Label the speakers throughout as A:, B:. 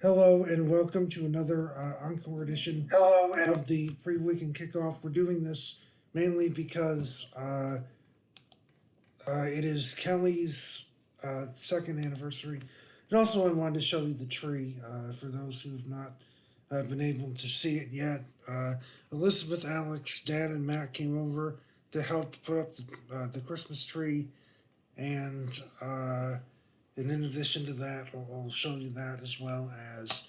A: Hello and welcome to another encore edition
B: Hello and
A: of the pre-weekend kickoff. We're doing this mainly because it is Kelly's second anniversary, and also I wanted to show you the tree for those who have not been able to see it yet. Elizabeth, Alex, Dad, and Matt came over to help put up the Christmas tree, and in addition to that, I'll show you that as well as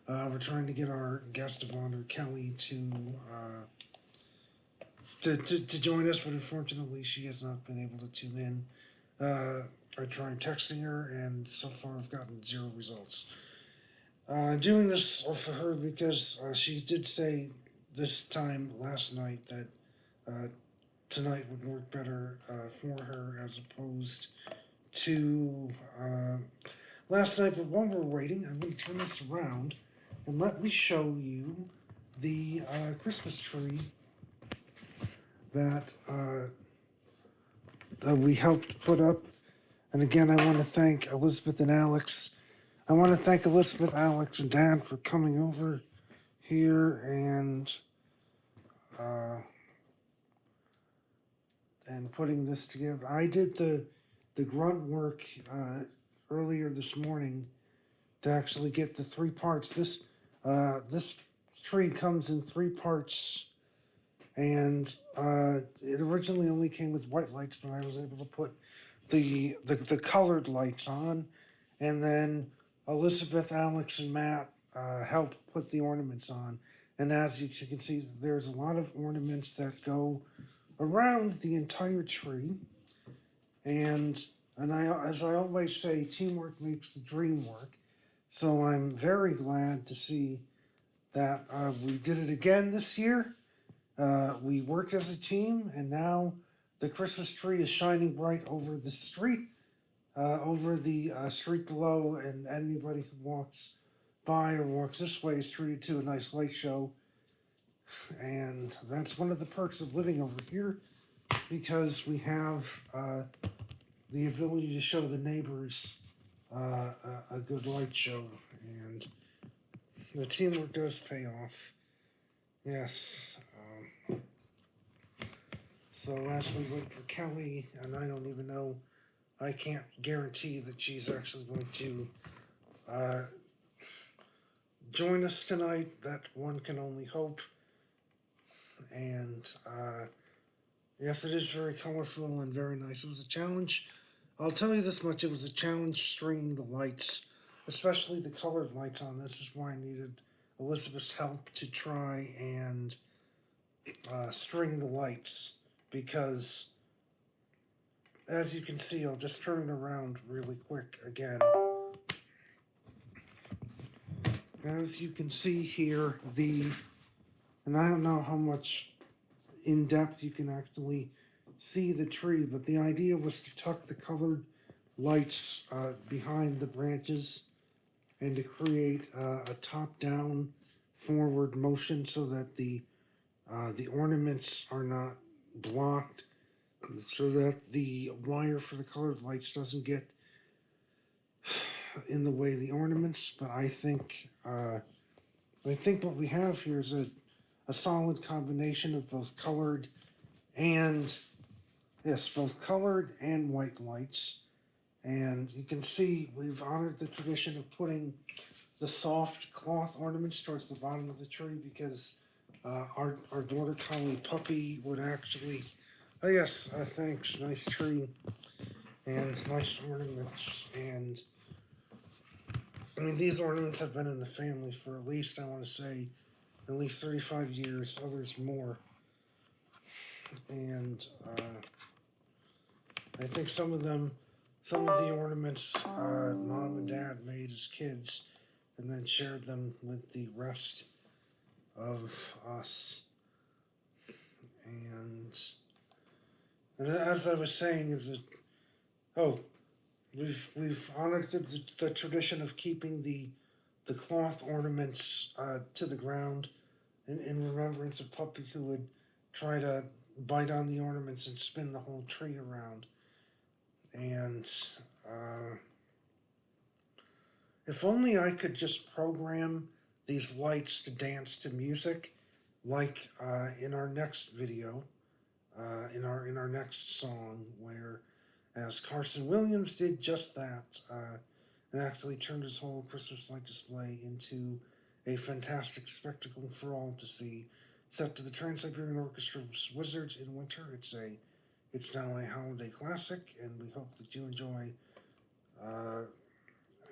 A: we're trying to get our guest of honor, Kelly, to join us, but unfortunately she has not been able to tune in. I tried texting her, and so far I've gotten zero results. I'm doing this for her because she did say this time last night that uh, tonight would work better for her as opposed to last night. But while we're waiting, I'm going to turn this around and let me show you the Christmas tree that we helped put up. And again, I want to thank Elizabeth and Alex. I want to thank Elizabeth, Alex, and Dad for coming over here uh, and putting this together. I did the grunt work earlier this morning to actually get the three parts. This tree comes in three parts, and it originally only came with white lights, but I was able to put the colored lights on, and then Elizabeth, Alex, and Matt helped put the ornaments on. And as you can see, there's a lot of ornaments that go around the entire tree. And as I always say, teamwork makes the dream work. So I'm very glad to see that we did it again this year. We worked as a team, and now the Christmas tree is shining bright over the street, over the street below, and anybody who walks by or walks this way is treated to a nice light show. And that's one of the perks of living over here because we have the ability to show the neighbors a good light show, and the teamwork does pay off. Yes. So as we wait for Kelly, and I don't even know, I can't guarantee that she's actually going to uh, join us tonight. That one can only hope. And yes, it is very colorful and very nice. It was a challenge. I'll tell you this much: it was a challenge stringing the lights, especially the colored lights on. This is why I needed Elizabeth's help to try and string the lights because, as you can see, I'll just turn it around really quick again. As you can see here, and I don't know how much in depth you can actually see the tree, but the idea was to tuck the colored lights behind the branches and to create a top-down forward motion so that the ornaments are not blocked, so that the wire for the colored lights doesn't get in the way of the ornaments. But I think what we have here is a solid combination of both colored and both colored and white lights. And you can see we've honored the tradition of putting the soft cloth ornaments towards the bottom of the tree because our border collie puppy would actually. Oh yes, thanks. Nice tree and nice ornaments. And I mean, these ornaments have been in the family for at least, I want to say, at least 35 years. Others more. And I think some of the ornaments, mom and dad made as kids, and then shared them with the rest of us. And as I was saying, is that oh, we've honored the tradition of keeping the cloth ornaments to the ground in remembrance of Puppy, who would try to bite on the ornaments and spin the whole tree around. And uh, If only I could just program these lights to dance to music, like in our next video, in our next song, where as Carson Williams did just that, and actually turned his whole Christmas light display into a fantastic spectacle for all to see. Set to the Trans-Siberian Orchestra's Wizards in Winter. It's now a holiday classic, and we hope that you enjoy.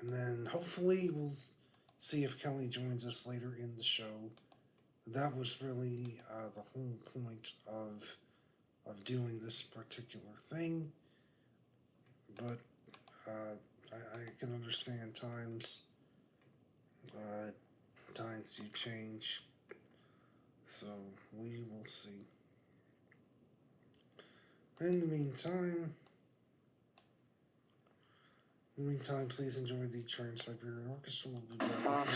A: And then hopefully we'll see if Kelly joins us later in the show. That was really the whole point of doing this particular thing. But I can understand times do change, so we will see. In the meantime, please enjoy the Trans-Siberian Orchestra. We'll be back.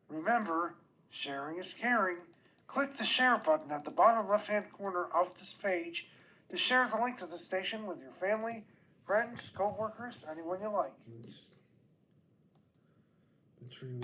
A: Remember, sharing is caring. Click the share button at the bottom left-hand corner of this page to share the link to the station with your family, friends, co-workers, anyone you like. The tree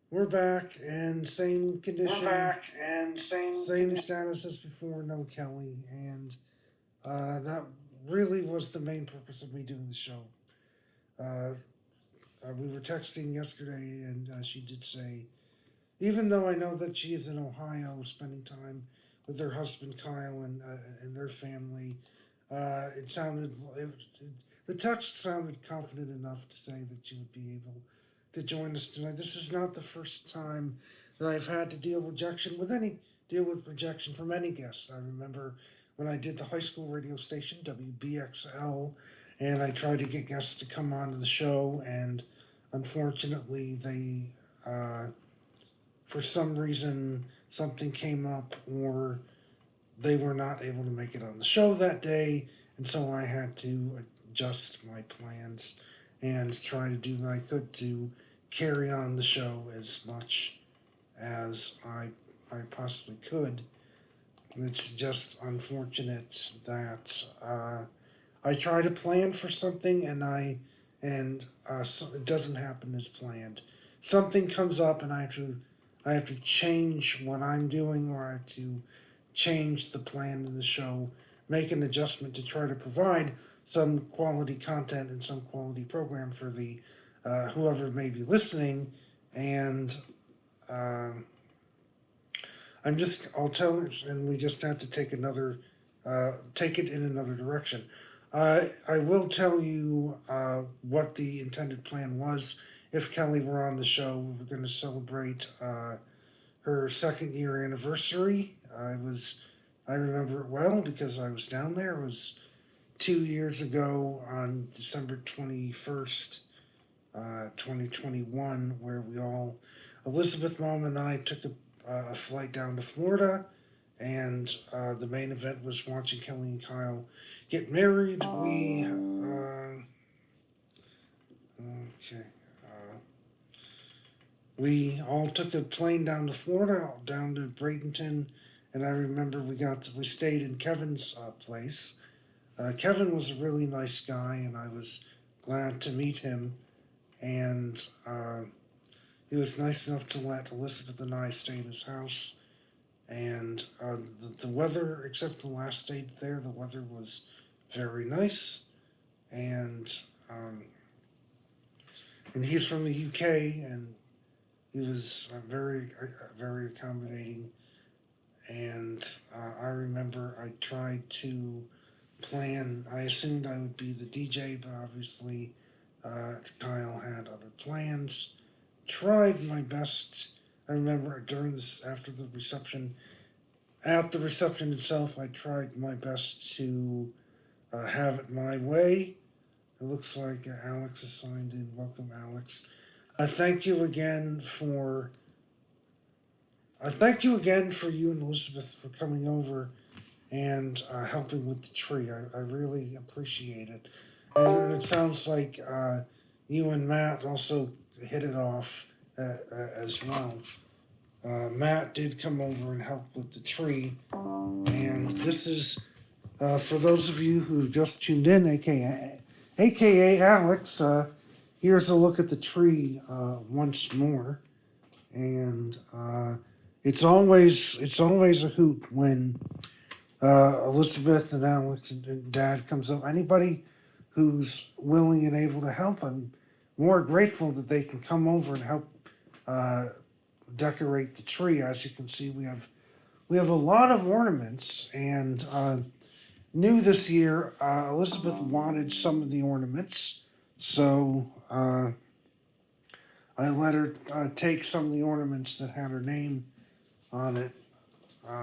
A: We're back and same condition.
B: We're back and
A: Same status as before, no Kelly. And that really was the main purpose of me doing the show. Uh, we were texting yesterday, and she did say, even though I know that she is in Ohio spending time with her husband Kyle and their family, it sounded the text sounded confident enough to say that she would be able to join us tonight. This is not the first time that I've had to deal with rejection from any guest. I remember when I did the high school radio station WBXL, and I tried to get guests to come onto the show, and unfortunately they for some reason something came up or they were not able to make it on the show that day, and so I had to adjust my plans and try to do what I could to carry on the show as much as I possibly could. It's just unfortunate that I try to plan for something and so it doesn't happen as planned. Something comes up and I have to change what I'm doing, or I have to change the plan of the show, make an adjustment to try to provide some quality content and some quality program for the whoever may be listening. And uh, I'll tell, and we just have to take it in another direction. I will tell you what the intended plan was. If Kelly were on the show, we were going to celebrate her second year anniversary. I remember it well because I was down there. It was 2 years ago on December 21st, 2021, where Elizabeth, Mom, and I took a flight down to Florida, and the main event was watching Kelly and Kyle get married. Okay. We all took a plane down to Florida, down to Bradenton, and I remember we stayed in Kevin's place. Kevin was a really nice guy, and I was glad to meet him. And he was nice enough to let Elizabeth and I stay in his house. And the weather, except the last day there, the weather was very nice. And and he's from the UK, and he was very accommodating. And I remember I tried to plan. I assumed I would be the DJ, but obviously Kyle had other plans. Tried my best. I remember after the reception, at the reception itself, I tried my best to have it my way. It looks like Alex is signed in. Welcome, Alex. Thank you again for. Thank you again for you and Elizabeth for coming over and helping with the tree. I really appreciate it. And it sounds like you and Matt also hit it off as well. Matt did come over and help with the tree. And this is, for those of you who just tuned in, aka Alex, here's a look at the tree once more. And it's always a hoot when Elizabeth and Alex and Dad comes up. Anybody who's willing and able to help, I'm more grateful that they can come over and help decorate the tree. As you can see, we have a lot of ornaments, and new this year, Elizabeth wanted some of the ornaments, so I let her take some of the ornaments that had her name on it.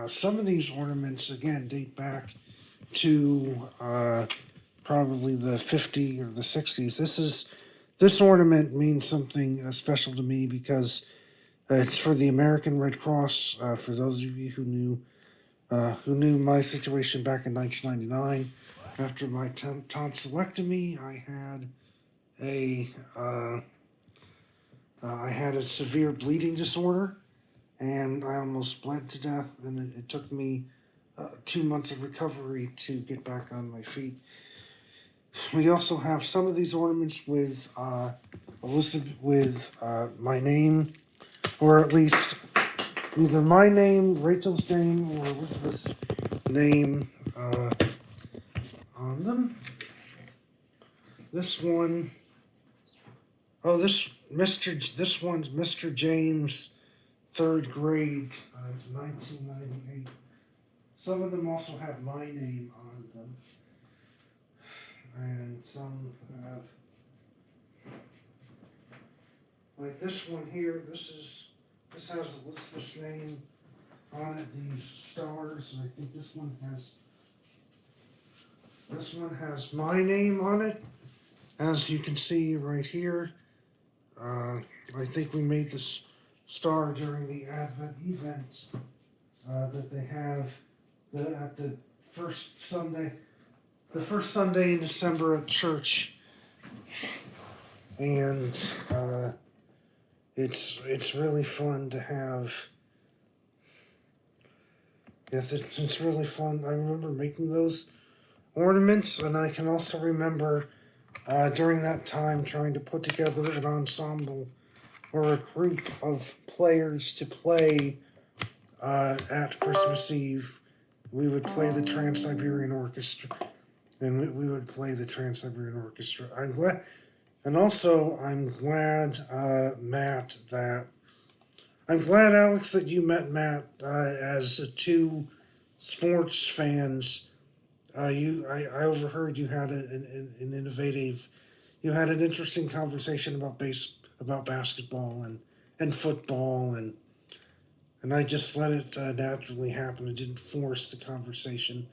A: Some of these ornaments, again, date back to probably the 50s or the 60s. This ornament means something special to me because it's for the American Red Cross. For those of you who knew my situation back in 1999, after my tonsillectomy, I had a severe bleeding disorder, and I almost bled to death, and it took me 2 months of recovery to get back on my feet. We also have some of these ornaments with Elizabeth, with my name or at least either my name, Rachel's name, or Elizabeth's name on them. This one, oh, this one's Mr. James, third grade, 1998. Some of them also have my name on them, and some have, like this one here. This has Elizabeth's name on it. These stars, and I think this one has my name on it. As you can see right here, I think we made this star during the Advent event that they have at the first Sunday, in December at church, and it's really fun to have. Yes, it's really fun. I remember making those ornaments, and I can also remember during that time trying to put together an ensemble or a group of players to play at Christmas Eve. We would play the Trans-Siberian Orchestra, and we would play the Trans-Siberian Orchestra. I'm glad, and also I'm glad, Matt, I'm glad, Alex, that you met Matt as two sports fans. I overheard you had an innovative, you had an interesting conversation about basketball and football, and I just let it naturally happen. I didn't force the conversation,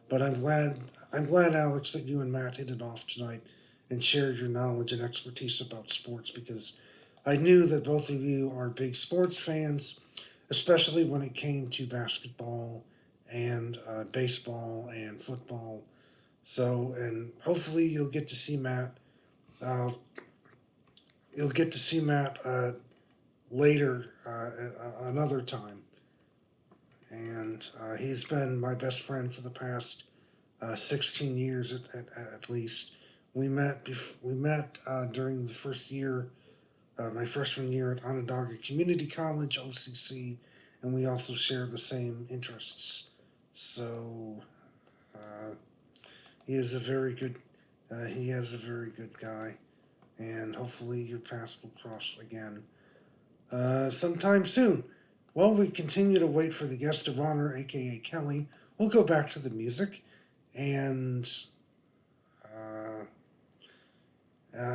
A: but I'm glad, Alex, that you and Matt hit it off tonight and shared your knowledge and expertise about sports, because I knew that both of you are big sports fans, especially when it came to basketball and baseball and football. So, and hopefully you'll get to see Matt. Uh, you'll get to see Matt later another time. And he's been my best friend for the past 16 years at least. We met during the first year, my freshman year at Onondaga Community College, OCC, and we also share the same interests. So uh, he is a very good. He is a very good guy, and hopefully your paths will cross again sometime soon. While we continue to wait for the guest of honor, aka Kelly, we'll go back to the music. And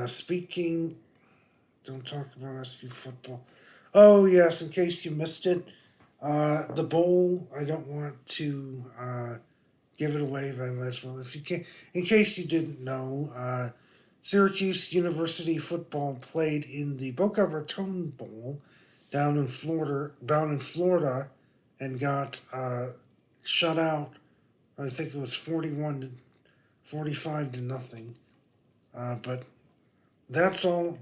A: speaking, don't talk about SU football. Oh, yes, in case you missed it, the bowl, I don't want to give it away, but I might as well. If you can, in case you didn't know, Syracuse University football played in the Boca Raton Bowl down in Florida, and got shut out. I think it was 45 to nothing. But that's all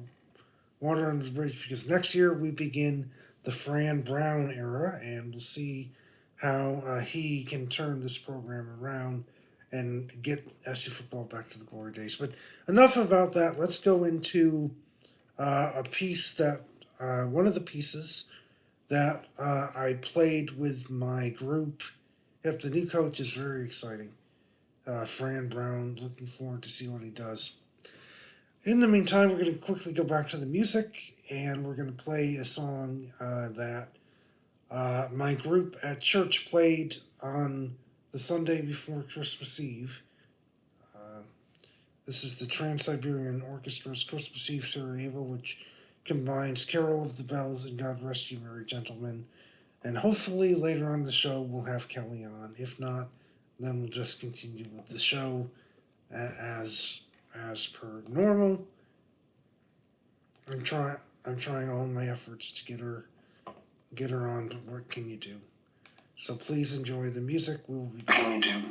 A: water under the bridge, because next year we begin the Fran Brown era, and we'll see how he can turn this program around and get SU football back to the glory days. But enough about that. Let's go into a piece that one of the pieces that I played with my group. Yep, the new coach is very exciting. Fran Brown, looking forward to see what he does. In the meantime, we're going to quickly go back to the music, and we're going to play a song that my group at church played on the Sunday before Christmas Eve. This is the Trans-Siberian Orchestra's Christmas Eve Sarajevo, which combines Carol of the Bells and God Rest You Merry Gentlemen. And hopefully later on the show we'll have Kelly on. If not, then we'll just continue with the show as per normal. I'm trying all my efforts to get her on, but what can you do? So please enjoy the music. We will be. What can you do?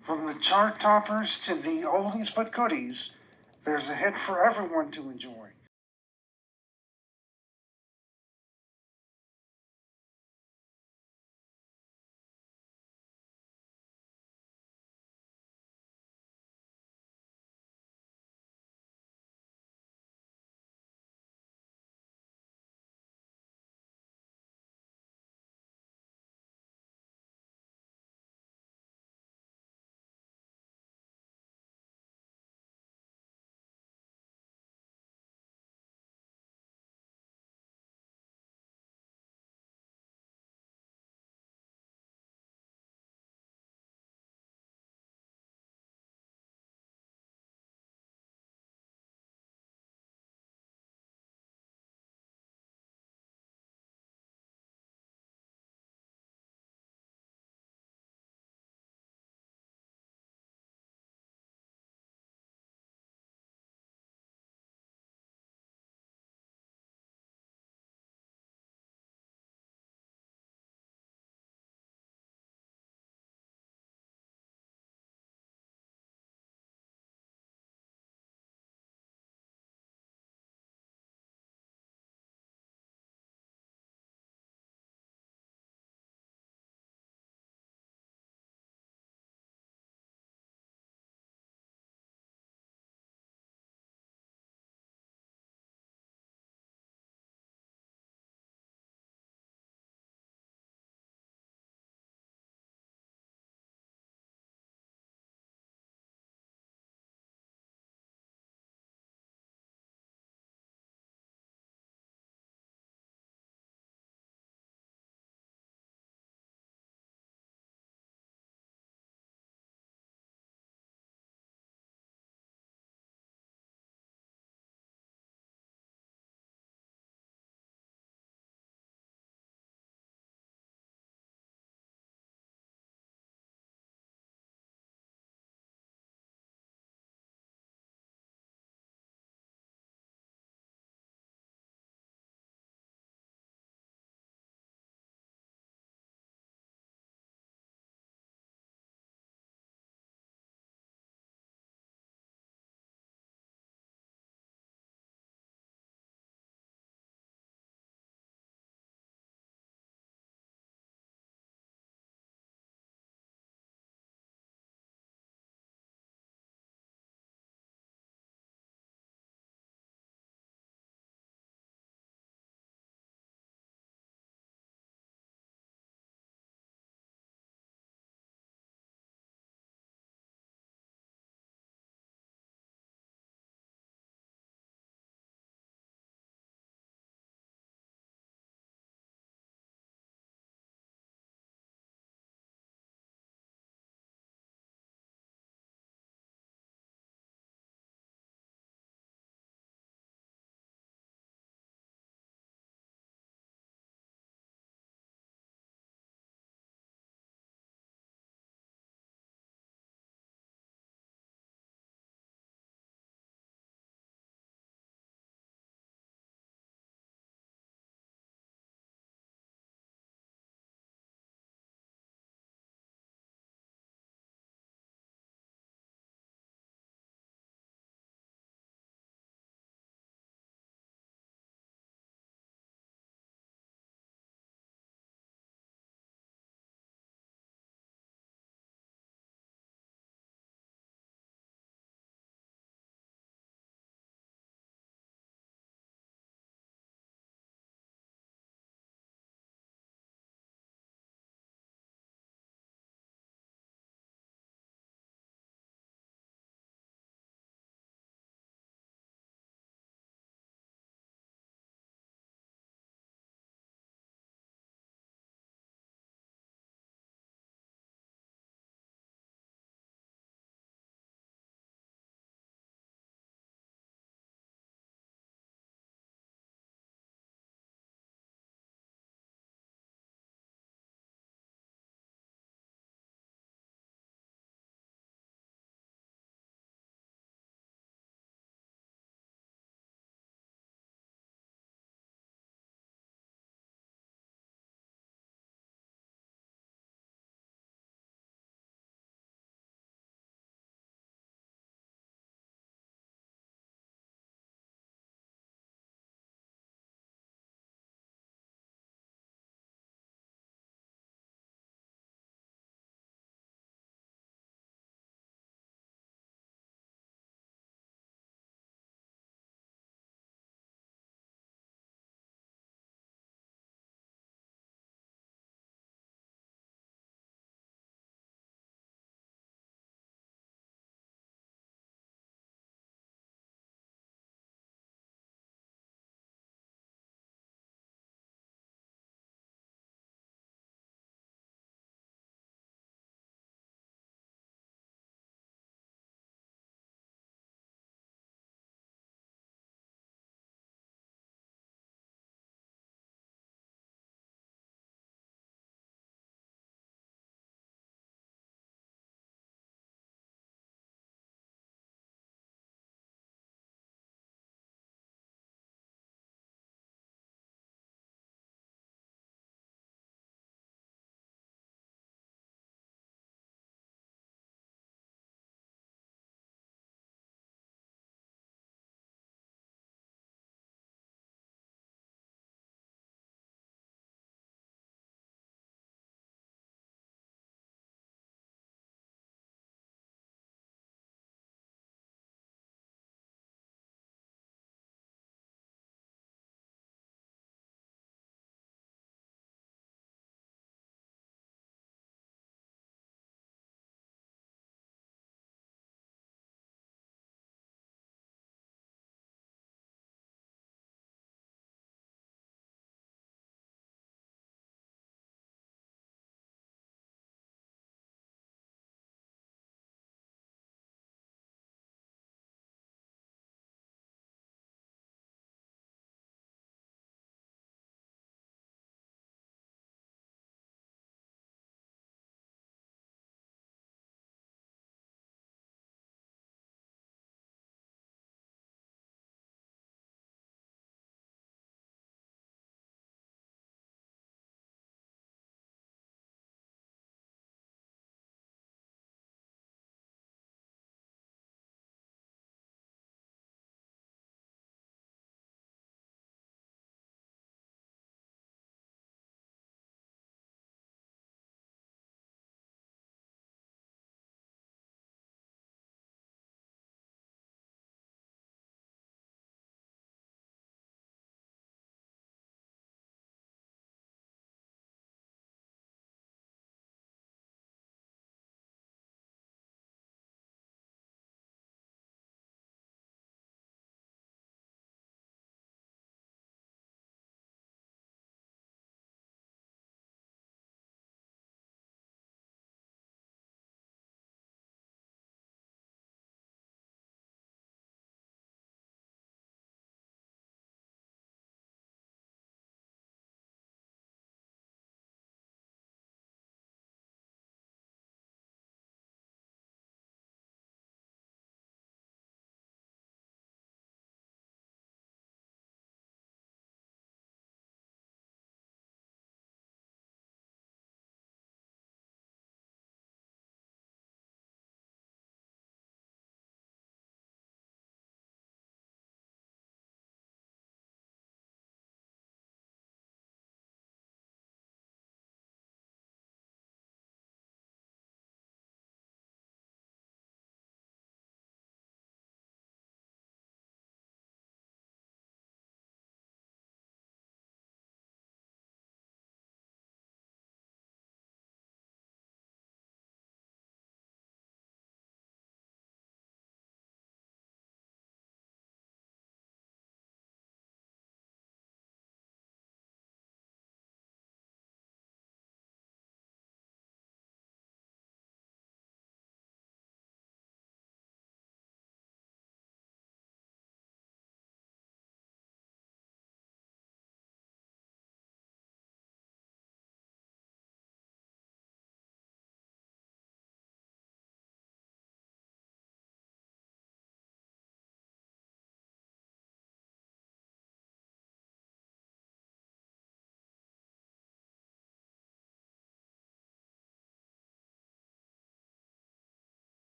A: From the chart toppers to the oldies but goodies, there's a hit for everyone to enjoy.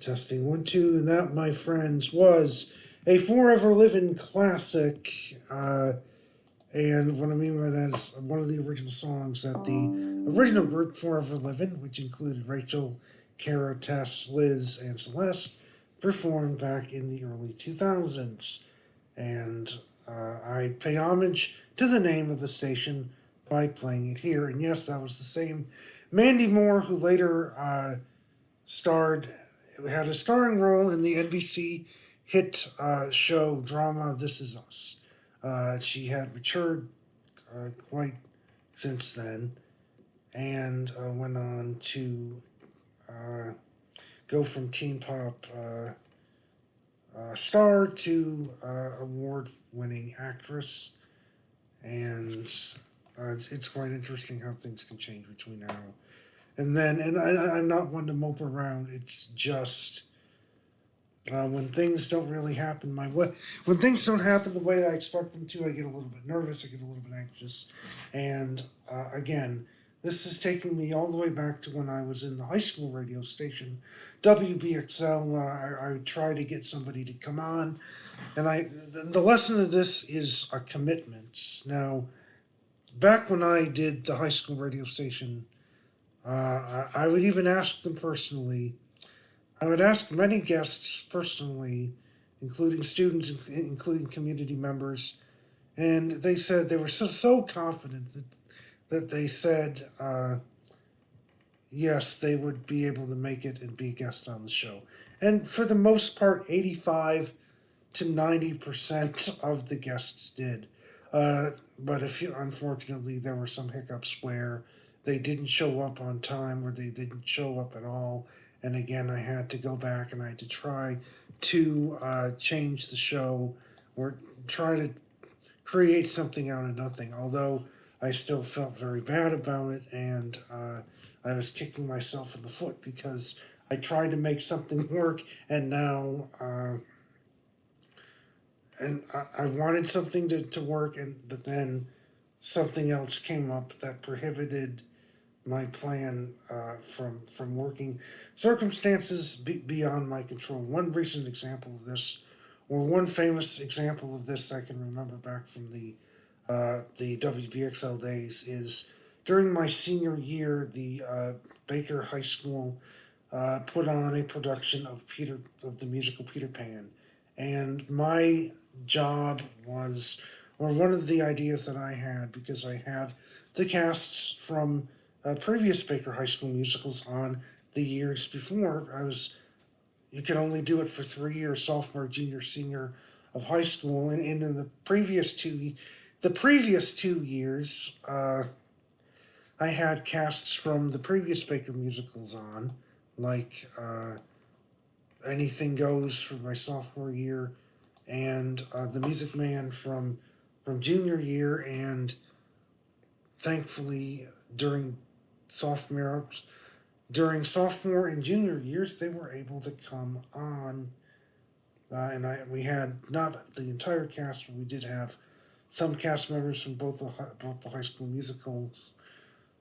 A: Testing 1, 2, and that, my friends, was a Forever Living classic. And what I mean by that is one of the original songs that the original group Forever Living, which included Rachel, Kara, Tess, Liz, and Celeste, performed back in the early 2000s. And I pay homage to the name of the station by playing it here. And yes, that was the same Mandy Moore who later had a starring role in the NBC hit show drama This Is Us. She had matured quite since then and went on to go from teen pop star to award-winning actress, and it's quite interesting how things can change between now and then. And I'm not one to mope around. It's just when things don't really happen my way, when things don't happen the way that I expect them to, I get a little bit nervous. I get a little bit anxious, and again, this is taking me all the way back to when I was in the high school radio station, WBXL, where I would try to get somebody to come on, and the lesson of this is a commitment. Now, back when I did the high school radio station, I would even ask them personally. I would ask many guests personally, including students, including community members, and they said they were so confident that they said yes, they would be able to make it and be a guest on the show. And for the most part, 85 to 90% of the guests did. But unfortunately, there were some hiccups where they didn't show up on time or they didn't show up at all. And again, I had to go back and I had to try to change the show or try to create something out of nothing. Although I still felt very bad about it, and I was kicking myself in the foot because I tried to make something work, and now I wanted something to work, but then something else came up that prohibited my plan from working. Circumstances beyond my control. One recent example of this, or one famous example of this I can remember back from the WBXL days, is during my senior year, the Baker High School put on a production of the musical Peter Pan, and my job was, or one of the ideas that I had, because I had the casts from previous Baker High School musicals on the years before. You could only do it for 3 years, sophomore, junior, senior of high school, and in the previous 2 years, I had casts from the previous Baker musicals on, like Anything Goes for my sophomore year, and The Music Man from junior year, and thankfully sophomore during sophomore and junior years, they were able to come on, and we had not the entire cast, but we did have some cast members from both the high school musicals.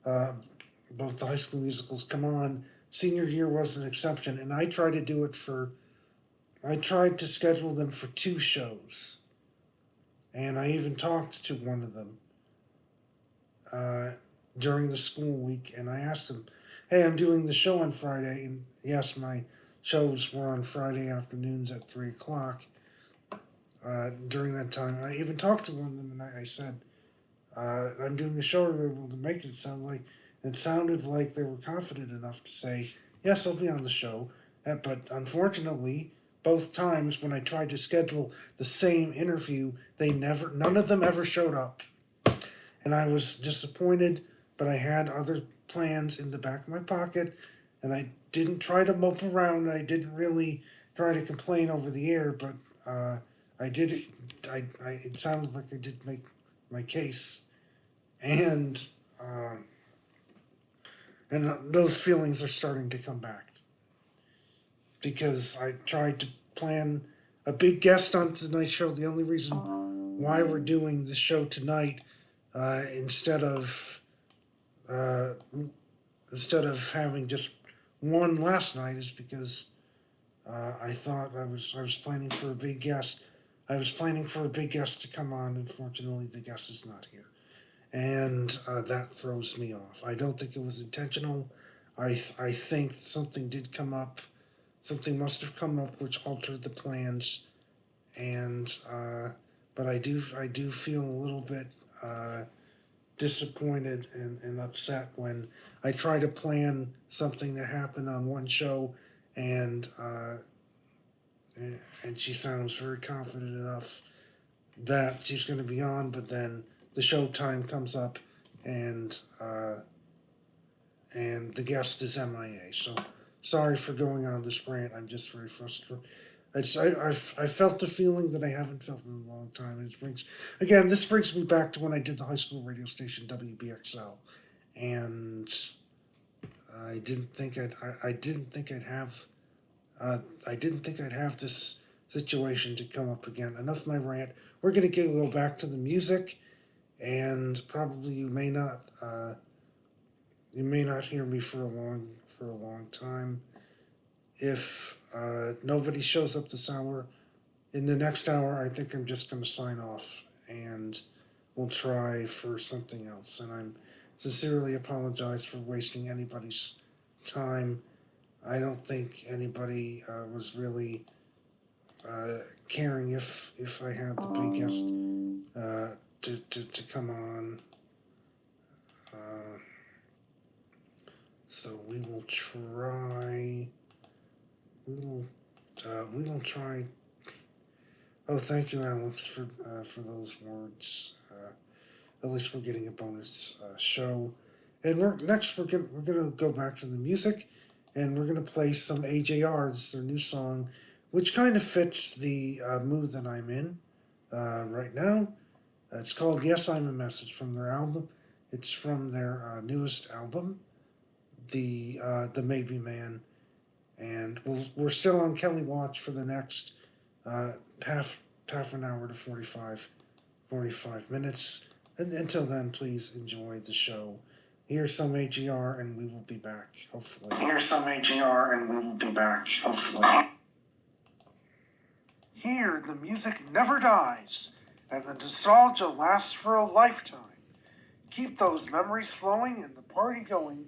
A: Both the high school musicals come on. Senior year was an exception, and I tried to schedule them for 2 shows, and I even talked to one of them during the school week, and I asked them, "Hey, I'm doing the show on Friday," and yes, my shows were on Friday afternoons at 3 o'clock. During that time, I even talked to one of them, and I said, "I'm doing the show. Are you able to make it?" It sounded like they were confident enough to say, "Yes, I'll be on the show." But unfortunately, both times when I tried to schedule the same interview, none of them ever showed up. And I was disappointed, but I had other plans in the back of my pocket, and I didn't try to mope around, and I didn't really try to complain over the air, but I did it. It sounded like I did make my case, and those feelings are starting to come back because I tried to plan a big guest on tonight's show. The only reason why we're doing this show tonight instead of having just one last night is because I thought I was planning for a big guest. I was planning for a big guest to come on. Unfortunately, the guest is not here, and that throws me off. I don't think it was intentional. I think something did come up. Something must have come up which altered the plans, and but I do feel a little bit disappointed and upset when I try to plan something to happen on one show, and and she sounds very confident enough that she's going to be on, but then the show time comes up, and and the guest is MIA. So sorry for going on this rant. I'm just very frustrated. I felt the feeling that I haven't felt in a long time. And it brings, again, this brings me back to when I did the high school radio station WBXL, and I didn't think I'd have I didn't think I'd have this situation to come up again. Enough of my rant. We're gonna go back to the music, and probably you may not hear me for a long time. If nobody shows up this hour, in the next hour, I think I'm just going to sign off, and we'll try for something else. And I'm sincerely apologize for wasting anybody's time. I don't think anybody was really caring if I had the big guest to come on. Uh, so we will try. We will try. Oh, thank you, Alex, for those words. At least we're getting a bonus show. And we're gonna go back to the music, and we're gonna play some AJR. This is their new song, which kind of fits the mood that I'm in right now. It's called "Yes, I'm a Message" from their album. It's from their newest album, the Maybe Man, and we're still on Kelly Watch for the next uh, half half an hour to 45 minutes. And until then, please enjoy the show. Here's some AGR, and we will be back, hopefully. Here's some AGR, and we will be back, hopefully. Here, the music never dies, and the nostalgia lasts for a lifetime. Keep those memories flowing and the party going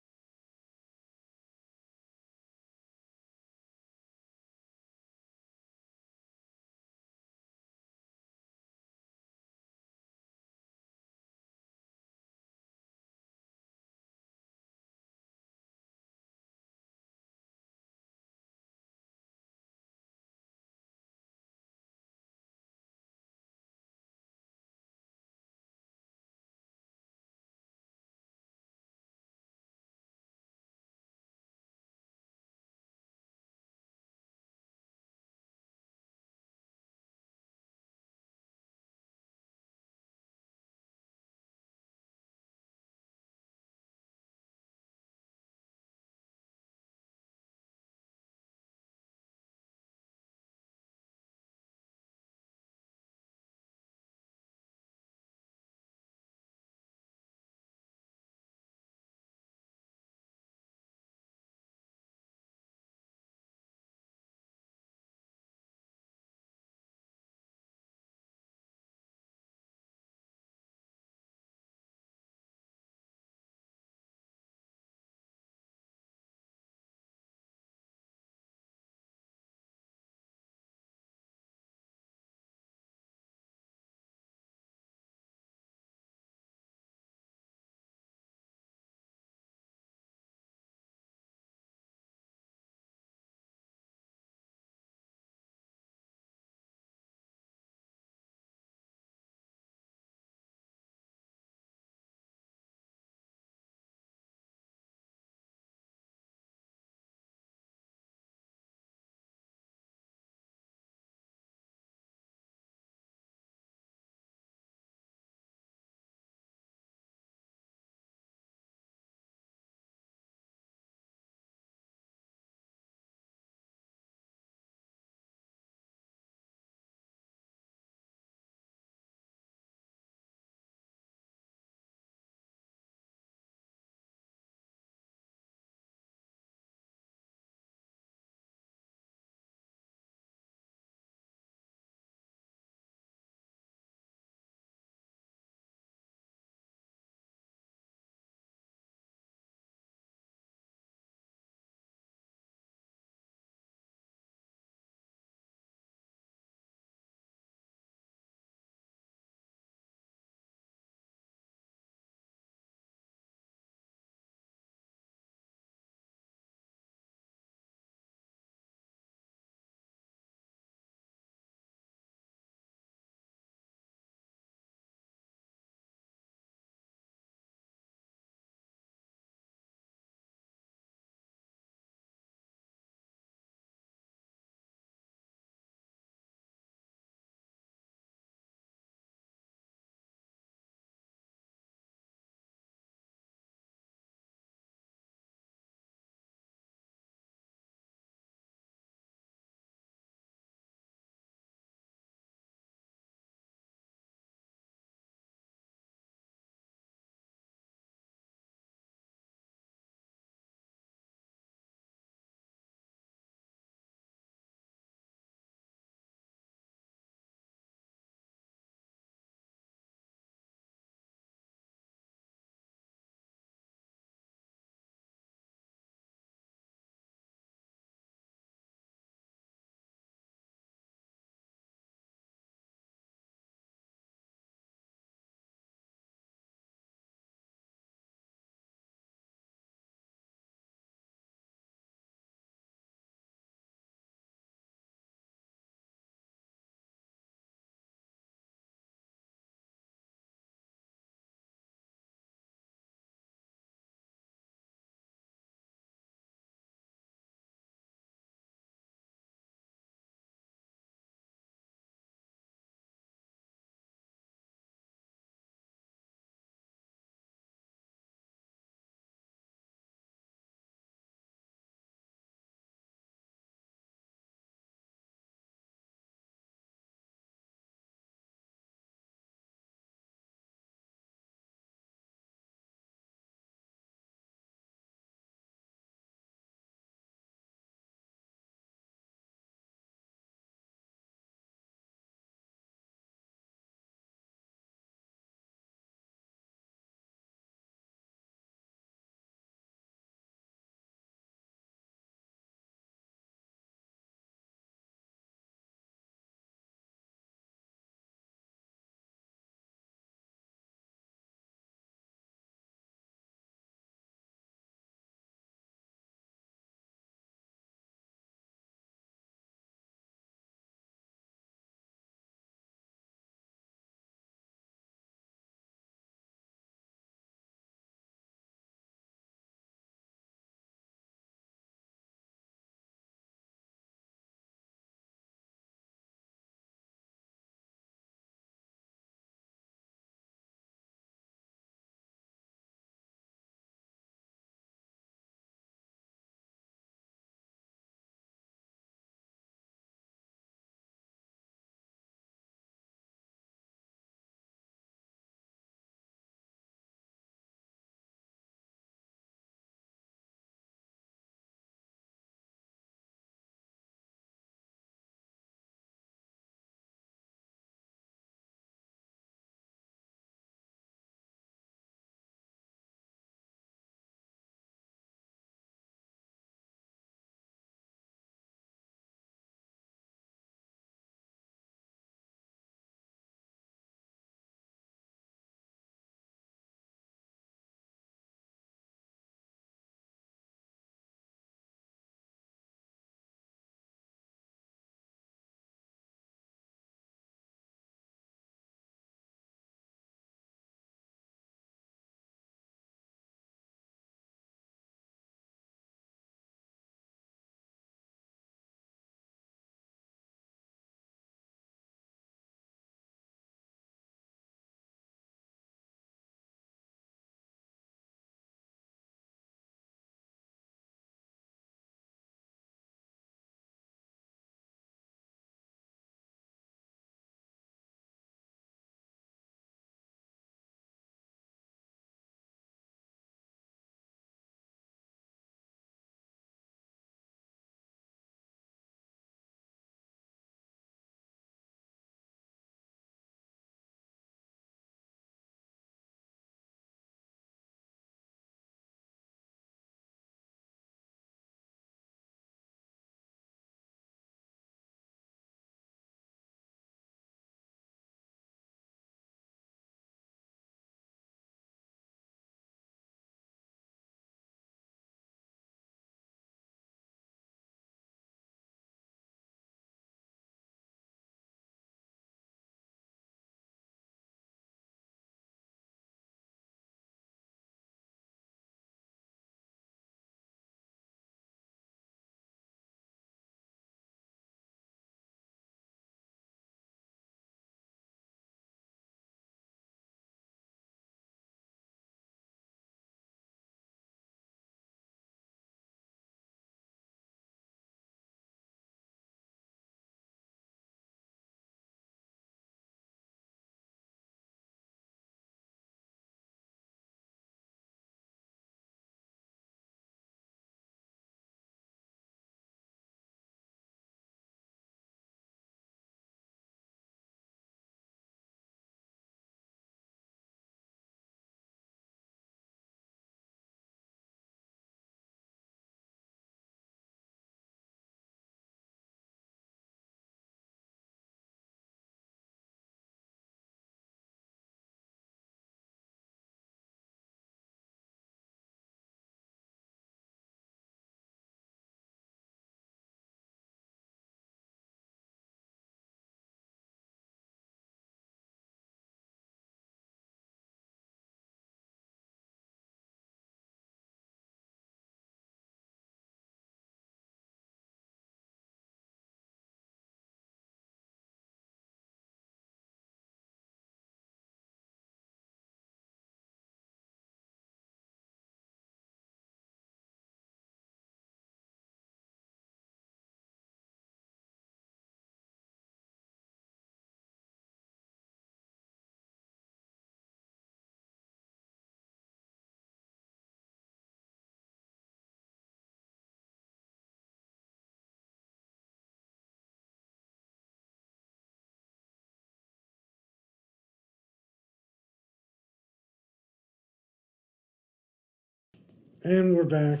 A: And we're back.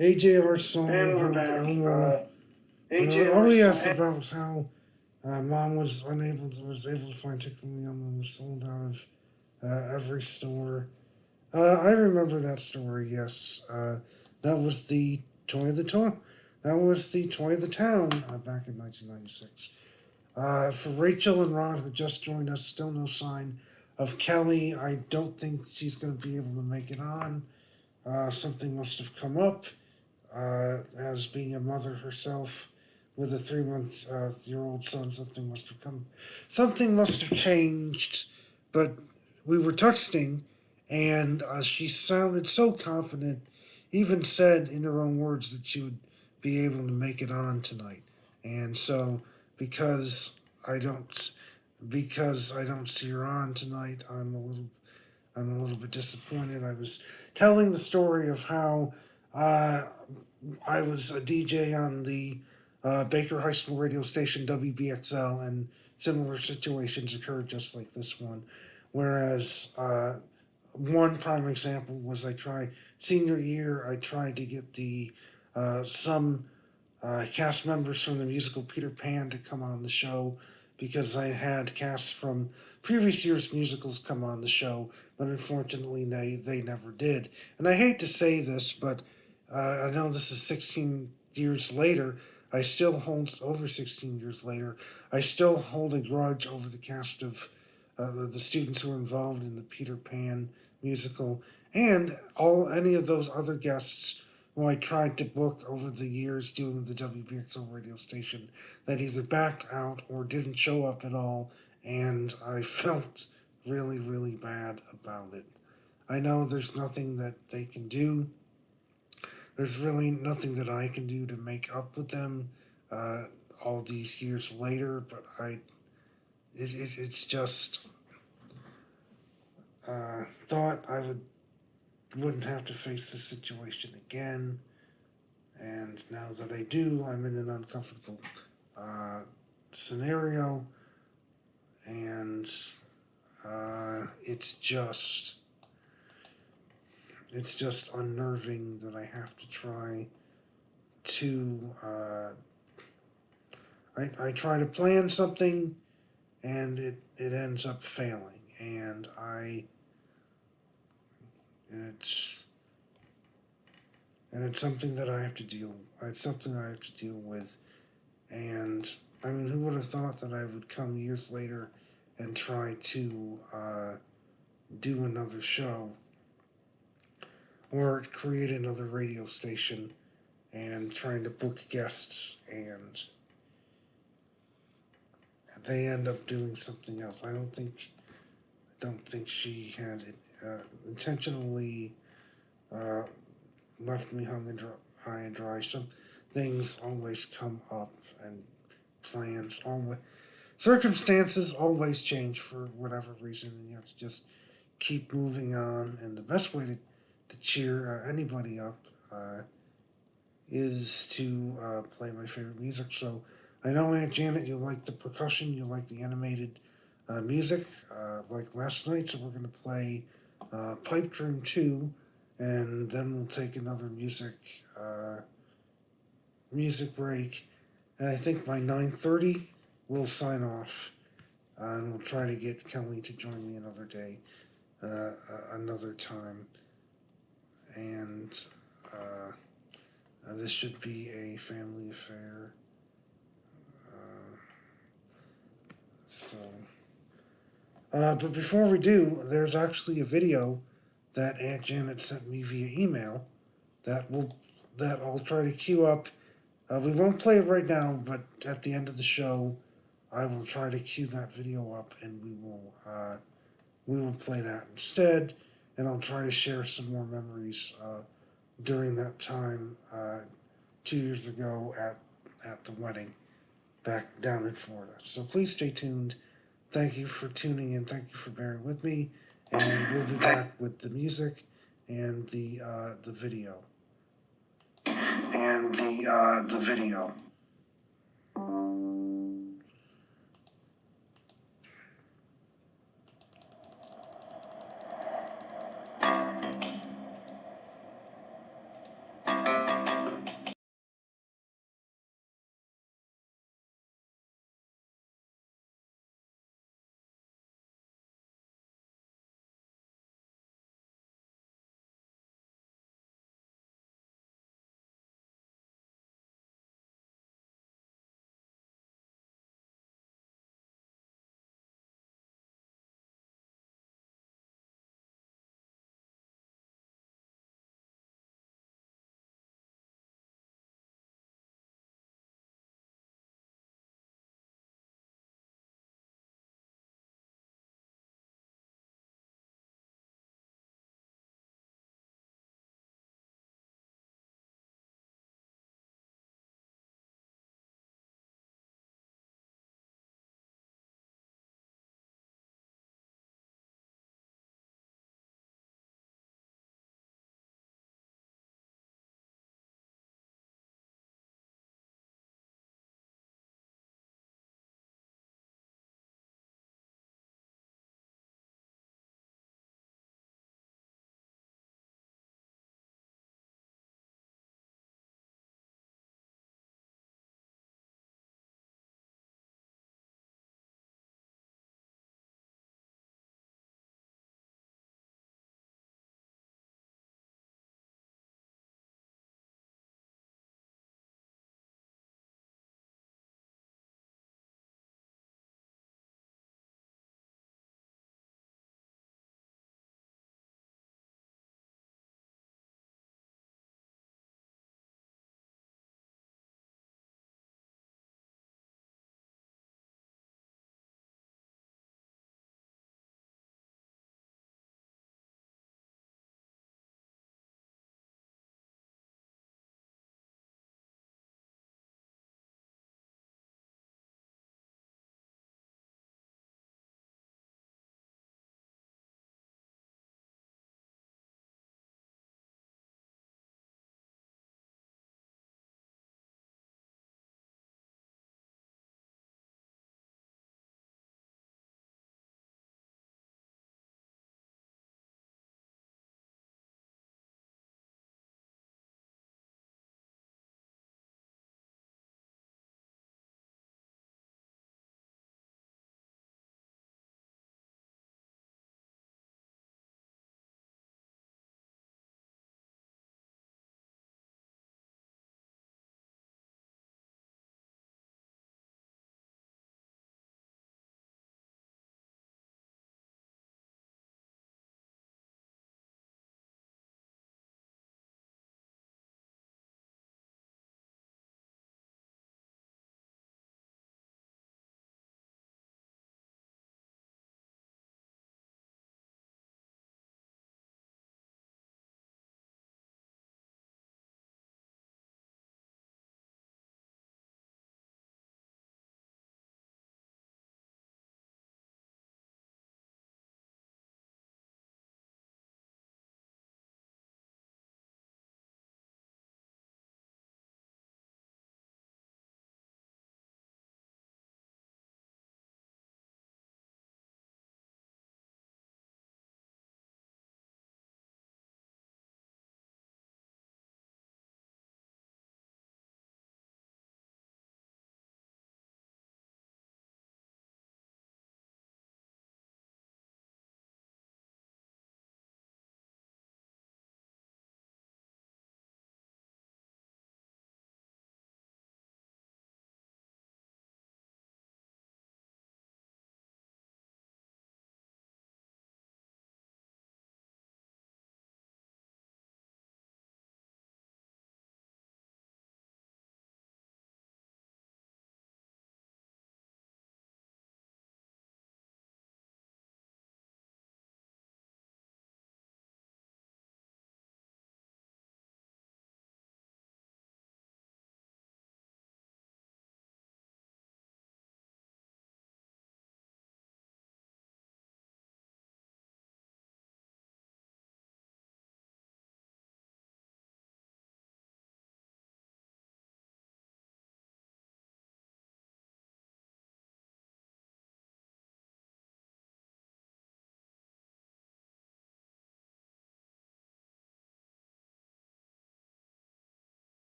A: AJR song
B: And we're
A: about
B: back.
A: Elmo.
B: AJR
A: yes,
B: song.
A: about how mom was able to find Tickling Elmo and was sold out of every store. I remember that story. Yes, that was the toy of the toy. That was the toy of the town back in 1996. For Rachel and Ron, who just joined us, still no sign of Kelly. I don't think she's going to be able to make it on. Something must have come up. As being a mother herself with a 3-month-year-old son, something must have changed. But we were texting, and she sounded so confident. Even said in her own words that she would be able to make it on tonight. And so, because I don't, because I don't see her on tonight, I'm a little bit disappointed. I was telling the story of how uh, I was a DJ on the Baker High School radio station WBXL, and similar situations occurred just like this one. Whereas one prime example was senior year, I tried to get the some cast members from the musical Peter Pan to come on the show because I had casts from previous year's musicals come on the show, but unfortunately they never did. And I hate to say this, but I know this is 16 years later. I still hold, over 16 years later, I still hold a grudge over the cast of the students who were involved in the Peter Pan musical and any of those other guests who I tried to book over the years doing the WBXO radio station that either backed out or didn't show up at all, and I felt really, really bad about it. I know there's nothing that they can do. There's really nothing that I can do to make up with them uh, all these years later, but it's just thought wouldn't have to face this situation again. And now that I do, I'm in an uncomfortable uh, scenario, and it's just unnerving that I have to try to I try to plan something, and it ends up failing, and it's something that I have to deal. It's something I have to deal with. And I mean, who would have thought that I would come years later and try to do another show or create another radio station and trying to book guests, and they end up doing something else. I don't think she had intentionally uh, left me high and dry. Some things always come up, and plans always circumstances always change for whatever reason, and you have to just keep moving on. And the best way to cheer anybody up is to play my favorite music. So I know, Aunt Janet, you like the percussion, you like the animated music, like last night. So we're going to play Pipe Dream 2, and then we'll take another music break. And I think by 9:30 we'll sign off, and we'll try to get Kelly to join me another day, another time. And this should be a family affair. Uh, so, but before we do, there's actually a video that Aunt Janet sent me via email that that I'll try to queue up. We won't play it right now, but at the end of the show, I will try to queue that video up, and we will play that instead. And I'll try to share some more memories during that time 2 years ago at the wedding back down in Florida. So please stay tuned. Thank you for tuning in. Thank you for bearing with me, and we'll be back with the music and the video. And the video.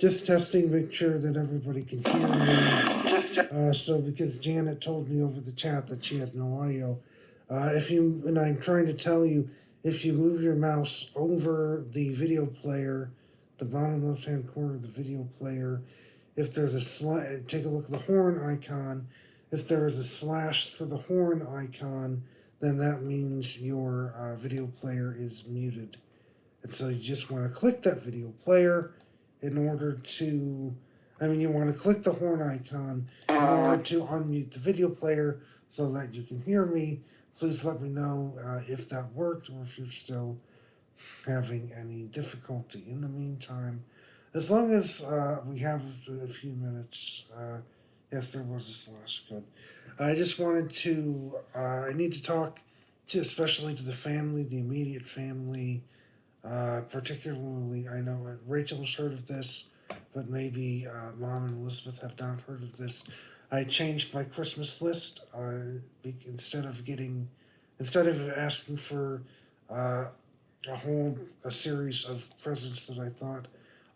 A: Just testing, make sure that everybody can hear me. So because Janet told me over the chat that she had no audio, and I'm trying to tell you, if you move your mouse over the video player, the bottom left-hand corner of the video player, if there's take a look at the horn icon. If there is a slash for the horn icon, then that means your video player is muted. And so you just want to click that video player in order to, you want to click the horn icon in order to unmute the video player so that you can hear me. Please let me know if that worked or if you're still having any difficulty. In the meantime, as long as we have a few minutes, yes, there was a slash. Good. I just wanted to, I need to talk to, especially to the family, the immediate family. Particularly, I know Rachel has heard of this, but maybe Mom and Elizabeth have not heard of this. I changed my Christmas list. Instead of asking for a series of presents that I thought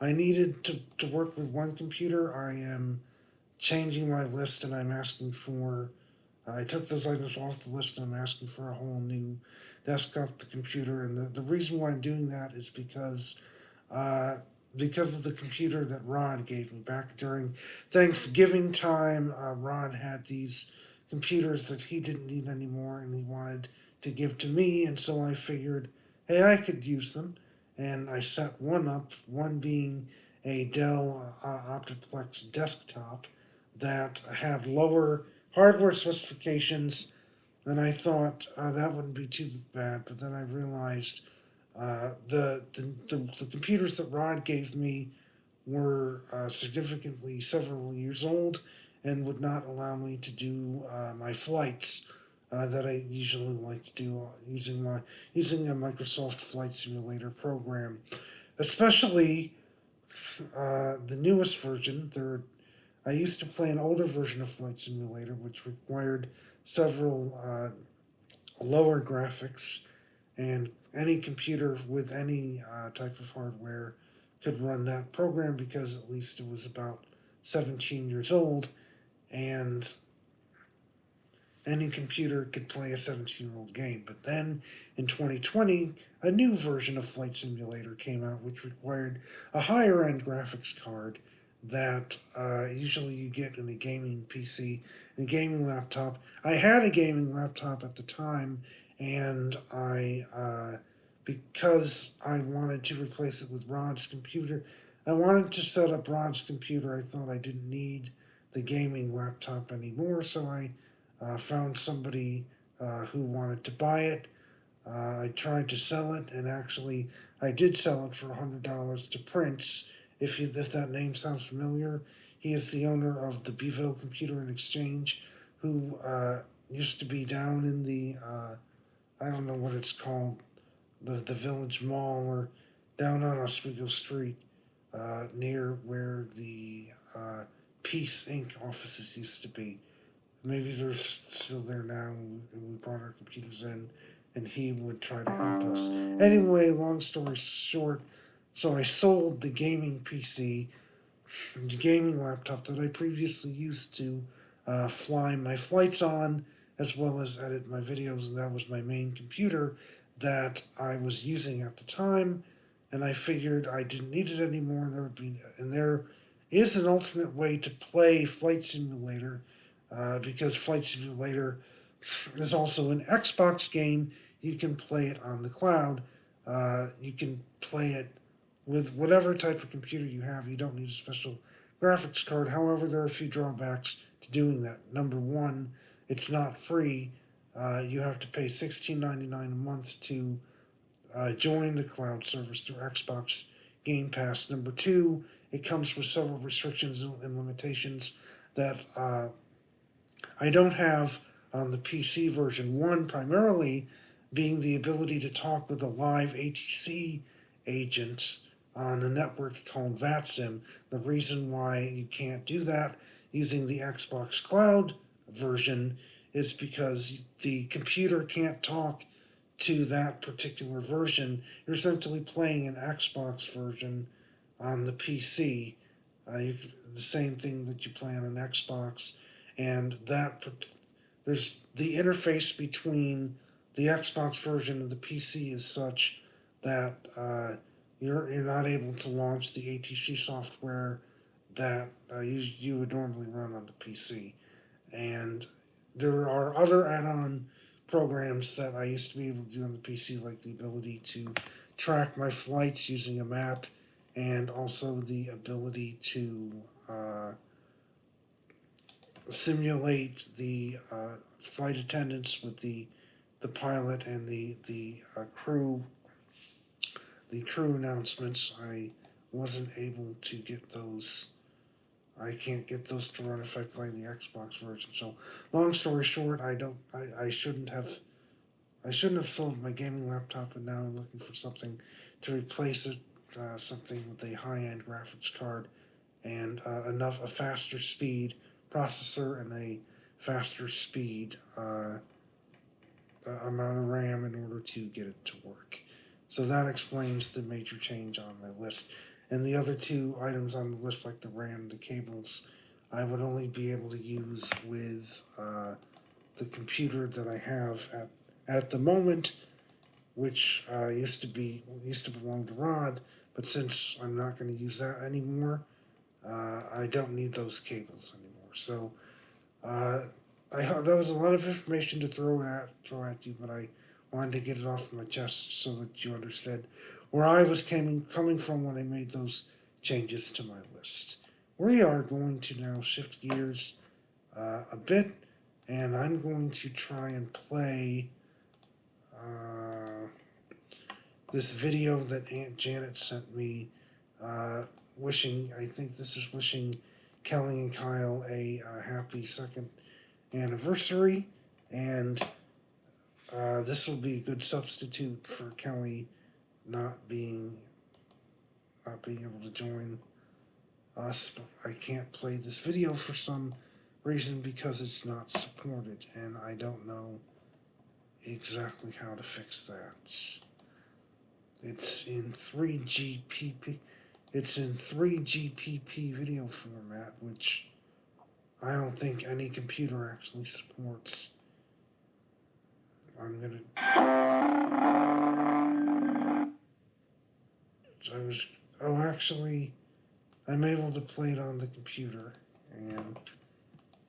A: I needed to work with one computer, I am changing my list and I'm asking for. I took those items off the list and I'm asking for a whole new desktop computer. And the reason why I'm doing that is uh, because of the computer that Rod gave me back during Thanksgiving time. Rod had these computers that he didn't need anymore and he wanted to give to me. And so I figured, hey, I could use them. And I set one up, one being a Dell Optiplex desktop that had lower hardware specifications, and I thought that wouldn't be too bad. But then I realized the computers that Rod gave me were significantly several years old and would not allow me to do my flights that I usually like to do using a Microsoft Flight Simulator program, especially the newest version. I used to play an older version of Flight Simulator, which required several lower graphics, and any computer with any type of hardware could run that program because at least it was about 17 years old, and any computer could play a 17-year-old game. But then in 2020, a new version of Flight Simulator came out, which required a higher end graphics card that usually you get in a gaming PC, in a gaming laptop. I had a gaming laptop at the time, and because I wanted to replace it with Rod's computer, I wanted to set up Rod's computer. I thought I didn't need the gaming laptop anymore, so I found somebody who wanted to buy it. I tried to sell it, and actually, I did sell it for $100 to Prince. If that name sounds familiar, he is the owner of the Beeville Computer and Exchange, who used to be down in the I don't know what it's called, the Village Mall, or down on Oswego Street, near where the Peace Inc. offices used to be. Maybe they're still there now, and we brought our computers in, and he would try to help us. Anyway, long story short, so I sold the gaming PC, the gaming laptop that I previously used to fly my flights on, as well as edit my videos, and that was my main computer that I was using at the time, and I figured I didn't need it anymore. There is an alternate way to play Flight Simulator, because Flight Simulator is also an Xbox game. You can play it on the cloud. You can play it with whatever type of computer you have. You don't need a special graphics card. However, there are a few drawbacks to doing that. Number one, it's not free. You have to pay $16.99 a month to join the cloud service through Xbox Game Pass. Number two, it comes with several restrictions and limitations that I don't have on the PC version. One, primarily being the ability to talk with a live ATC agent on a network called VATSIM. The reason why you can't do that using the Xbox Cloud version is because the computer can't talk to that particular version. You're essentially playing an Xbox version on the PC. The same thing that you play on an Xbox, and there's the interface between the Xbox version and the PC is such that you're not able to launch the ATC software that you would normally run on the PC. And there are other add-on programs that I used to be able to do on the PC, like the ability to track my flights using a map, and also the ability to uh, simulate the flight attendants with the pilot and the crew announcements. I wasn't able to get those. I can't get those to run effectively in the Xbox version. So, long story short, I don't. I shouldn't have. I shouldn't have sold my gaming laptop, and now I'm looking for something to replace it. Something with a high-end graphics card and a faster speed processor and a faster speed amount of RAM in order to get it to work. So that explains the major change on my list. And the other two items on the list, like the RAM, the cables, I would only be able to use with the computer that I have at the moment, which used to belong to Rod. But since I'm not going to use that anymore, I don't need those cables anymore. So uh, that was a lot of information to throw at you, but I wanted to get it off my chest so that you understood where I was coming from when I made those changes to my list. We are going to now shift gears a bit, and I'm going to try and play this video that Aunt Janet sent me. I think this is wishing Kelly and Kyle a happy second anniversary, and this will be a good substitute for Kelly not being able to join us. I can't play this video for some reason because it's not supported, and I don't know exactly how to fix that. It's in 3GPP. It's in 3GPP video format, which I don't think any computer actually supports. I'm gonna. I was. Oh, actually, I'm able to play it on the computer, and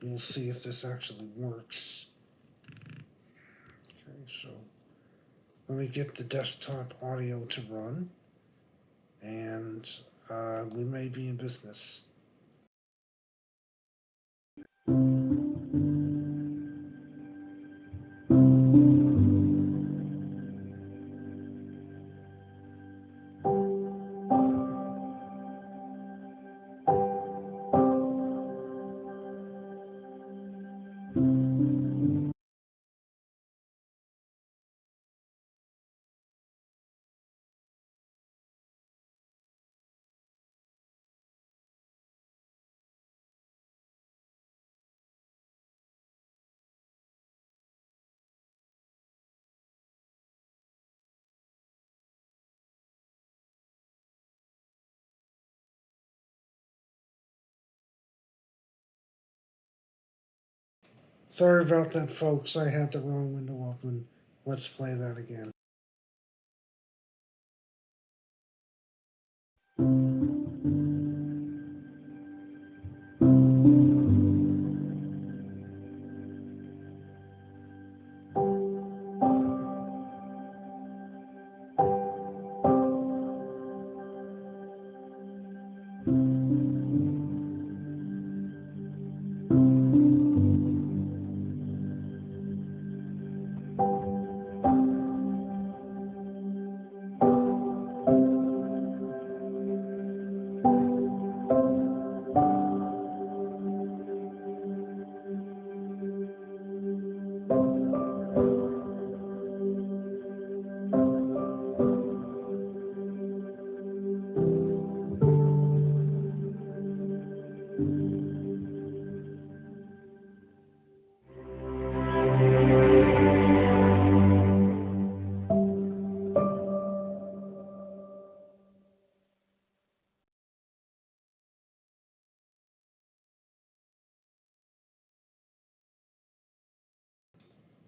A: we'll see if this actually works. Okay, so let me get the desktop audio to run, and we may be in business. Sorry about that, folks. I had the wrong window open. Let's play that again.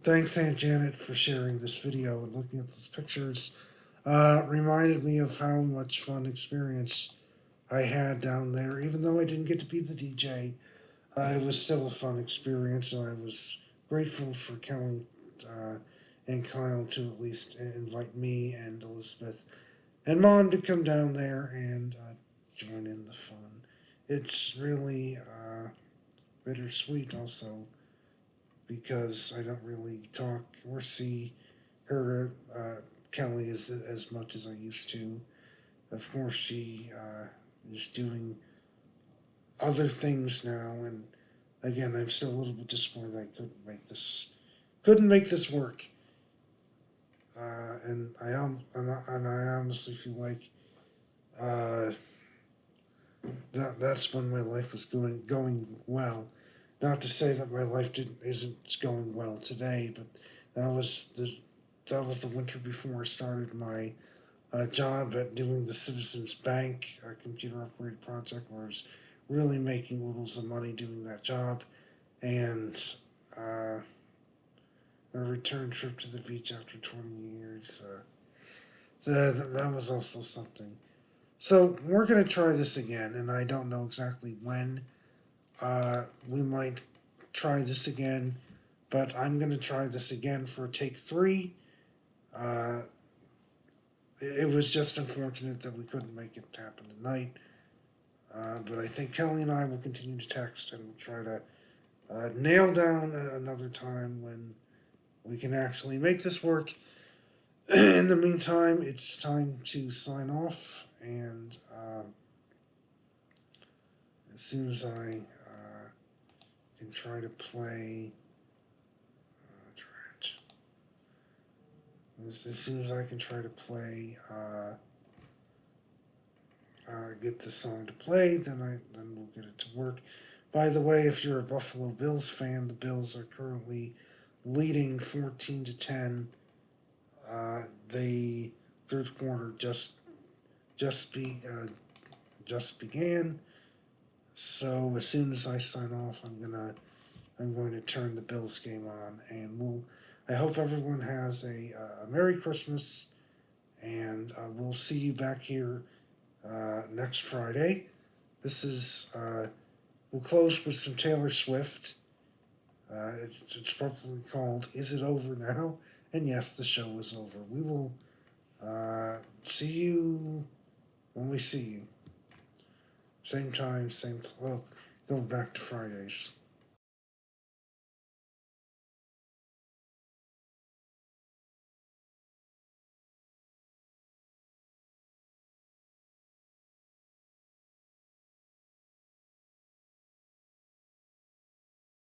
A: Thanks, Aunt Janet, for sharing this video and looking at those pictures. Reminded me of how much fun experience I had down there. Even though I didn't get to be the DJ, it was still a fun experience, and I was grateful for Kelly and Kyle to at least invite me and Elizabeth and Mom to come down there and join in the fun. It's really bittersweet also because I don't really talk or see her, Kelly, as much as I used to. Of course, she is doing other things now, and again, I'm still a little bit disappointed that I couldn't make this work. And I honestly feel like uh, that's when my life was going well. Not to say that my life isn't going well today, but that was the that was the winter before I started my job at doing the Citizens Bank computer operated project, where I was really making oodles of money doing that job, and uh, a return trip to the beach after 20 years. That was also something. So we're going to try this again, and I don't know exactly when we might try this again, but I'm going to try this again for take 3. Uh, it was just unfortunate that we couldn't make it happen tonight, but I think Kelly and I will continue to text and we'll try to nail down another time when we can actually make this work. In the meantime, it's time to sign off, and as soon as I can try to play. As soon as I can try to play, get the song to play, then we'll get it to work. By the way, if you're a Buffalo Bills fan, the Bills are currently leading 14-10. The third quarter just be just began. So as soon as I sign off, I'm going to turn the Bills game on, and I hope everyone has a Merry Christmas, and we'll see you back here next Friday. We'll close with some Taylor Swift. It's probably called "Is It Over Now?" And yes, the show is over. We will see you when we see you. Same time, same. Well, go back to Fridays.